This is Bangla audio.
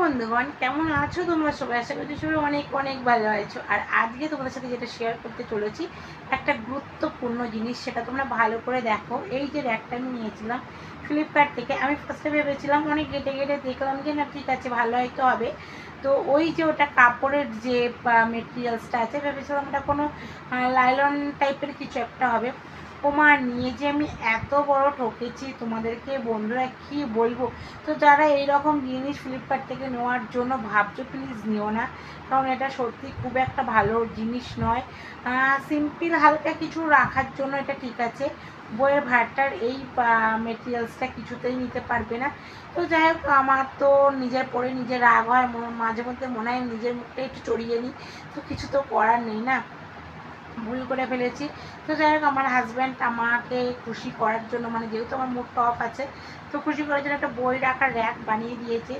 বন্ধুগণ, কেমন আছো তোমরা সবাই? আশা করছি সবাই অনেক অনেক ভালো আছো। আর আজকে তোমাদের সাথে যেটা শেয়ার করতে চলেছি একটা গুরুত্বপূর্ণ জিনিস, সেটা তোমরা ভালো করে দেখো। এই যে র্যাকটা আমি নিয়েছিলাম ফ্লিপকার্ট থেকে, আমি ফার্স্টে ভেবেছিলাম অনেক ঘেটে ঘেটে দেখলাম যে না ঠিক আছে ভালো হয়তো হবে। তো ওই যে ওটা কাপড়ের যে মেটেরিয়ালসটা আছে, ভেবেছিলাম ওটা কোনো লাইলন টাইপের কিছু একটা হবে। ওমা, নিয়ে যে আমি এত বড় ঠকেছি তোমাদেরকে বন্ধুরা কি বলবো। তো যারা এইরকম জিনিস ফ্লিপকার্ট থেকে নেওয়ার জন্য ভাবছো, প্লিজ নিও না, কারণ এটা সত্যি খুব একটা ভালো জিনিস নয়। সিম্পল হালকা কিছু রাখার জন্য এটা ঠিক আছে, বইয়ের ভারটার এই মেটেরিয়ালসটা কিছুতেই নিতে পারবে না। তো যাই হোক, আমার তো নিজের পরে নিজের রাগ হয়, মাঝে মধ্যে মনে হয় নিজের মুখটা একটু চড়িয়ে নিই। তো কিছু তো করার নেই না, ভুল করে ফেলেছি। তো যাই হোক, আমার হাজব্যান্ড আমাকে খুশি করার জন্য, মানে যেহেতু আমার মুডটা অফ আছে, তো খুশি করার জন্য একটা বই রাখার র্যাক বানিয়ে দিয়েছে।